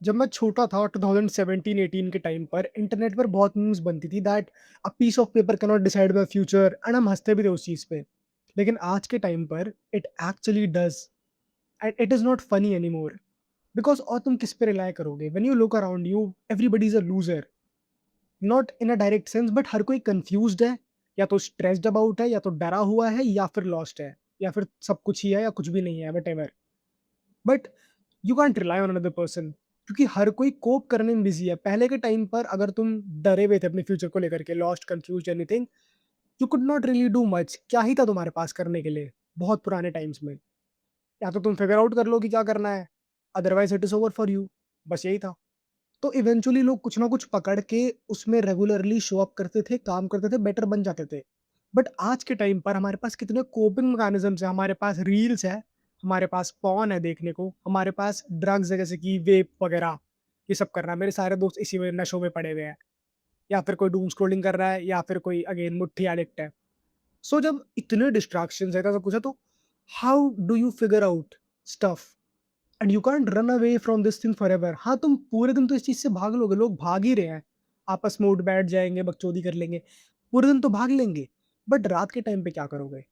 जब मैं छोटा था 2017-18 के टाइम पर इंटरनेट पर बहुत मीम्स बनती थी that a piece of paper can not decide my future and हम हंसते भी थे उस चीज़ पे। लेकिन आज के टाइम पर it actually does and it is not funny anymore because और तुम किस पे रिलाय करोगे? When you look around you everybody is a loser, not in a direct sense but हर कोई कन्फ्यूज़्ड है, या तो स्ट्रेस्ड अबाउट है, या तो डरा हुआ है, या फिर लॉस्ट है, या फिर सब कुछ ही है या कुछ भी नहीं है, whatever. But you can't rely on another person क्योंकि हर कोई कोप करने में बिजी है। पहले के टाइम पर अगर तुम डरे हुए थे अपने फ्यूचर को लेकर के, lost, confuse, anything, you could not really do much. क्या ही था तुम्हारे पास करने के लिए बहुत पुराने टाइम्स में? या तो तुम फिगर आउट कर लो कि क्या करना है, otherwise it is over for you. बस यही था। तो इवेंचुअली लोग कुछ ना कुछ पकड़ के उसमें रेगुलरली शो अप करते थे, काम करते थे, बेटर बन जाते थे। बट आज के टाइम पर हमारे पास कितने कोपिंग मैकेनिज्म्स है, हमारे पास रील्स है, हमारे पास पॉर्न है देखने को, हमारे पास ड्रग्स है जैसे कि वेप वगैरह, ये सब कर रहा है। मेरे सारे दोस्त इसी में नशों में पड़े हुए हैं, या फिर कोई डूम स्क्रॉलिंग कर रहा है, या फिर कोई अगेन मुट्ठी एडिक्ट है। सो जब इतने डिस्ट्रैक्शंस है, तो सब कुछ है, तो how do you figure out stuff? And you can't run away from this thing forever. हाँ, तुम पूरे दिन तो इस चीज़ से भाग लोगे, लोग भाग ही रहे हैं। आपस में उठ बैठ जाएँगे, बकचोदी कर लेंगे, पूरे दिन तो भाग लेंगे। बट रात के टाइम पे क्या करोगे?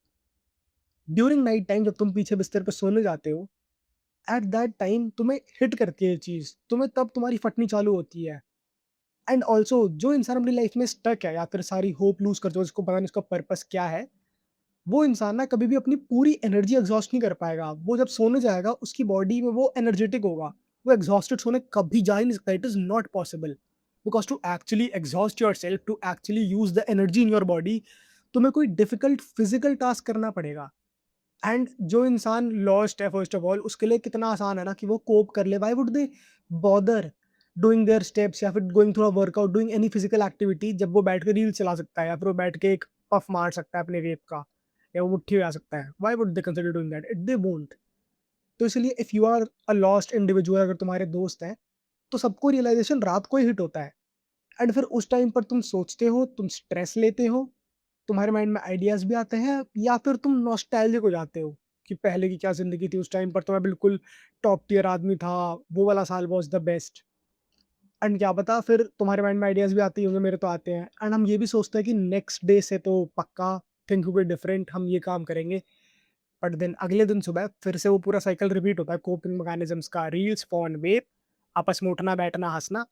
ड्यूरिंग नाइट टाइम जब तुम पीछे बिस्तर पे सोने जाते हो, एट दैट टाइम तुम्हें हिट करती है ये चीज़, तुम्हें तब तुम्हारी फटनी चालू होती है। एंड ऑल्सो जो इंसान अपनी लाइफ में स्टक है या फिर सारी होप लूज़ कर चुका है, जिसको पता नहीं उसका पर्पस क्या है, वो इंसान ना कभी भी अपनी पूरी एनर्जी एग्ज़ॉस्ट नहीं कर पाएगा। वो जब सोने जाएगा उसकी बॉडी में वो एनर्जेटिक होगा। वो एग्ज़ॉस्टेड सोने कभी जा ही नहीं सकता। It is not possible. Because to actually exhaust yourself, to actually use the energy in your body, तुम्हें कोई डिफिकल्ट फिज़िकल टास्क करना पड़ेगा। एंड जो इंसान लॉस्ट है फर्स्ट ऑफ ऑल, उसके लिए कितना आसान है ना कि वो कोप कर ले। Why would they bother doing there steps या फिर going through a workout, doing any physical activity, जब वो बैठ के रील चला सकता है या फिर वो बैठ के एक पफ मार सकता है अपने वेब का, या वो मुट्ठी में आ सकता है। Why would they consider doing that? It they won't. तो इसलिए if you are a lost individual, अगर तुम्हारे दोस्त हैं, तो सबको रियलाइजेशन रात को ही हिट होता है। एंड फिर उस टाइम पर तुम सोचते हो, तुम स्ट्रेस लेते हो, तुम्हारे माइंड में आइडियाज़ भी आते हैं, या फिर तुम नॉस्टैल्जिक हो जाते हो कि पहले की क्या ज़िंदगी थी, उस टाइम पर तो मैं बिल्कुल टॉप टियर आदमी था, वो वाला साल वाज़ द बेस्ट। एंड क्या पता फिर तुम्हारे माइंड में आइडियाज़ भी आते ही होंगे, मेरे तो आते हैं। एंड हम ये भी सोचते हैं कि नेक्स्ट डे से तो पक्का थिंक विल बी डिफरेंट, हम ये काम करेंगे। बट देन अगले दिन सुबह फिर से वो पूरा साइकिल रिपीट होता है कोपिंग मैकेनिज़्म्स का, रील्स, फ़ोन, वेप, आपस में उठना, बैठना, हँसना,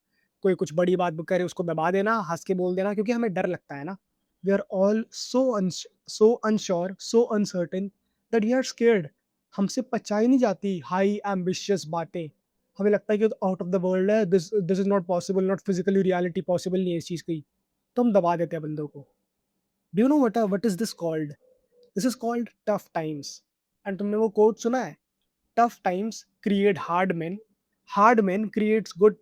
कोई कुछ बड़ी बात करे उसको दबा देना, हँस के बोल देना, क्योंकि हमें डर लगता है ना। We are all so unsure, so uncertain that we are scared. हमसे पचाई नहीं जाती हाई एम्बिशियस बातें। हमें लगता है कि आउट ऑफ द वर्ल्ड है, this this is not possible, not physically reality possible नहीं है इस चीज़ की। तो हम दबा देते हैं बंदों को। Do you know what is this called? This is called tough times. And तुमने वो कोट सुना है? Tough times create hard man creates good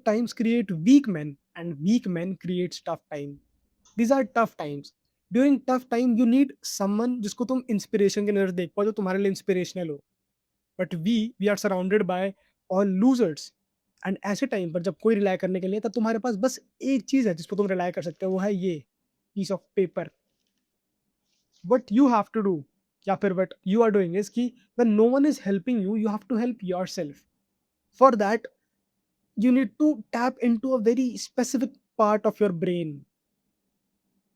times create weak man, and weak man creates tough time. These are tough times. During tough time you need someone जिसको तुम inspiration के नजर देख पाओ, जो तुम्हारे लिए इंस्पिरेशनल हो। But we are surrounded by all losers. And ऐसे टाइम पर जब कोई रिलाई करने के लिए, तब तुम्हारे पास बस एक चीज है जिस पर तुम रिलाई कर सकते हो, वो है ये piece of paper. what you have to do, या फिर what you are doing is कि when no one is helping you, you have to help yourself. For that, you need to tap into a very specific part of your brain.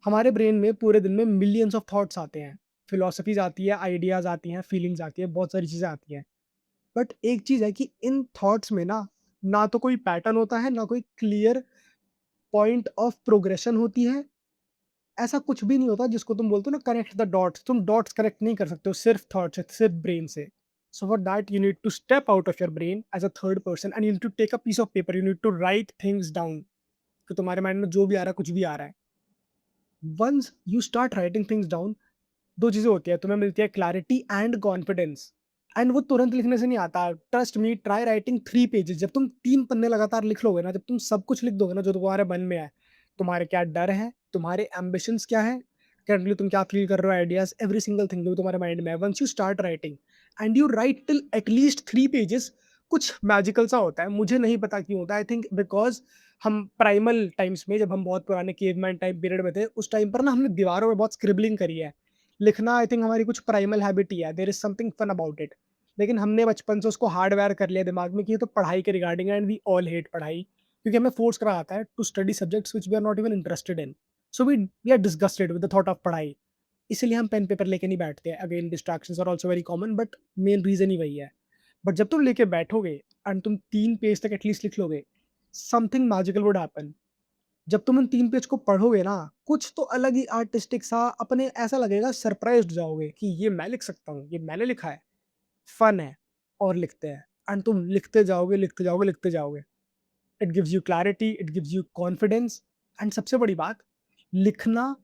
हमारे brain में पूरे दिन में millions of thoughts आते हैं, philosophies आती है, आइडियाज आती हैं, फीलिंग्स आती है, बहुत सारी चीज़ें आती हैं। बट एक चीज़ है कि इन थॉट्स में ना, ना तो कोई पैटर्न होता है, ना कोई क्लियर पॉइंट ऑफ प्रोग्रेशन होती है। ऐसा कुछ भी नहीं होता जिसको तुम बोलते हो ना कनेक्ट द डॉट्स, तुम डॉट्स कनेक्ट नहीं कर सकते हो सिर्फ थॉट से, सिर्फ ब्रेन से। So for that you need to step out of your brain as a third person, and you need to take a piece of paper, you need to write things down. कि तुम्हारे mind में जो भी आ रहा है, कुछ भी आ रहा है, once you start writing things down, दो चीज़ें होती है, तुम्हें मिलती है क्लैरिटी एंड कॉन्फिडेंस। एंड वो तुरंत लिखने से नहीं आता। Trust me, try writing 3 pages. जब तुम 3 पन्ने लगातार लिख लोगे ना, जब तुम सब कुछ लिख दोगे ना जो तुम्हारे मन में है, तुम्हारे क्या डर है, तुम्हारे एम्बिशंस क्या है, करंटली तुम क्या फील कर रहे हो, आइडियाज, एवरी सिंगल थिंग जो तुम्हारे माइंड में है, once you start writing and you write till at least 3 pages, कुछ मैजिकल सा होता है। मुझे नहीं पता क्यों होता है। आई थिंक बिकॉज हम प्राइमल टाइम्स में, जब हम बहुत पुराने केवमैन टाइम पीरियड में थे, उस टाइम पर ना हमने दीवारों में बहुत स्क्रिबलिंग करी है। लिखना आई थिंक हमारी कुछ प्राइमल हैबिट ही है। There is something fun about it. लेकिन हमने बचपन से उसको हार्डवायर कर लिया दिमाग में कि ये तो पढ़ाई के रिगार्डिंग है एंड वी ऑल हेट पढ़ाई, क्योंकि हमें फोर्स करा जाता है to study subjects which we are not even interested in. So we are disgusted with the thought of पढ़ाई। इसीलिए हम पेन पेपर लेके नहीं बैठते हैं। Again distractions are also very common, but main reason ही वही है। बट जब तुम लेके बैठोगे एंड तुम 3 पेज तक एटलीस्ट लिख लोगे, समथिंग मैजिकल वुड हैपन। जब तुम उन 3 पेज को पढ़ोगे ना, कुछ तो अलग ही आर्टिस्टिक सा अपने ऐसा लगेगा, सरप्राइज़्ड जाओगे कि ये मैं लिख सकता हूँ, ये मैंने लिखा है, फन है और लिखते हैं। एंड तुम लिखते जाओगे, लिखते जाओगे, लिखते जाओगे। It gives you clarity, it gives you confidence and सबसे बड़ी बात, लिखना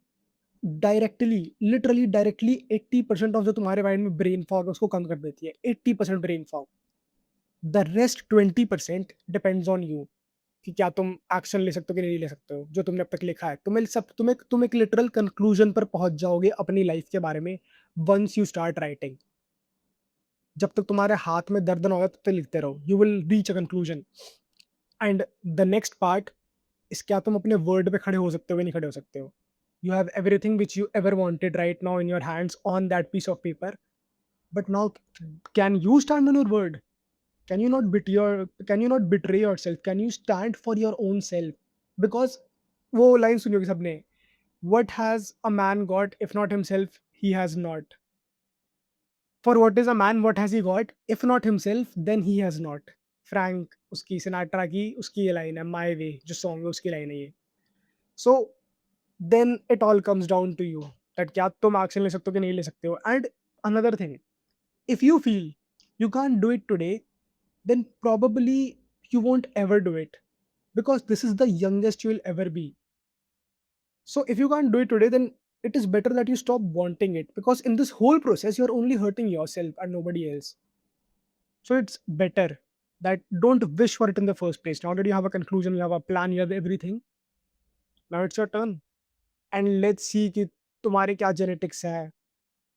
डायरेक्टली, लिटरली डायरेक्टली 80% ऑफ जो तुम्हारे माइंड में ब्रेन फॉग है उसको कम कर देती है। 80% brain fog. The rest 20% depends on you कि क्या तुम एक्शन ले सकते हो कि नहीं ले सकते हो। जो तुमने अब तक लिखा है, तुम एक लिटरल कंक्लूजन पर पहुंच जाओगे अपनी लाइफ के बारे में वंस यू स्टार्ट राइटिंग। जब तक तुम्हारे हाथ में दर्द ना हो तब तक लिखते रहो, you will reach a conclusion. And the next part इस, क्या तुम अपने वर्ड पे खड़े हो सकते हो या नहीं खड़े हो सकते हो। You have everything which you ever wanted right now in your hands on that piece of paper, but now can you stand on your word? Can you not betray yourself? Can you stand for your own self? Because वो line सुनी होगी सबने, what has a man got if not himself he has not? For what is a man, what has he got? If not himself then he has not. Frank, उसकी Sinatra की उसकी ये line है, my way जो song है उसकी line है ये। So then it all comes down to you that क्या तुम एक्शन ले सकते हो कि नहीं ले सकते हो। And another thing, if you feel you can't do it today, then probably you won't ever do it, because this is the youngest you will ever be. So if you can't do it today, then it is better that you stop wanting it, because in this whole process you're only hurting yourself and nobody else. So it's better that don't wish for it in the first place. Now that you have a conclusion, you have a plan, you have everything, now it's your turn, and let's see कि तुम्हारे क्या genetics है,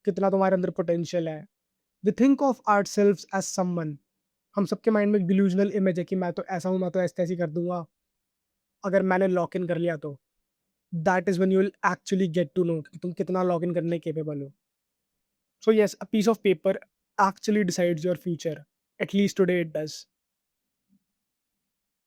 कितना तुम्हारे अंदर potential है। We think of our self as someone, हम सबके माइंड में एक डिल्यूजनल इमेज है कि मैं तो ऐसा हूँ, मैं तो ऐसे ऐसे ही कर दूंगा। अगर मैंने लॉक इन कर लिया तो that is when you will actually get to know कि तुम कितना लॉग इन करने केपेबल हो। So yes, a piece of paper actually decides your future. At least today it does.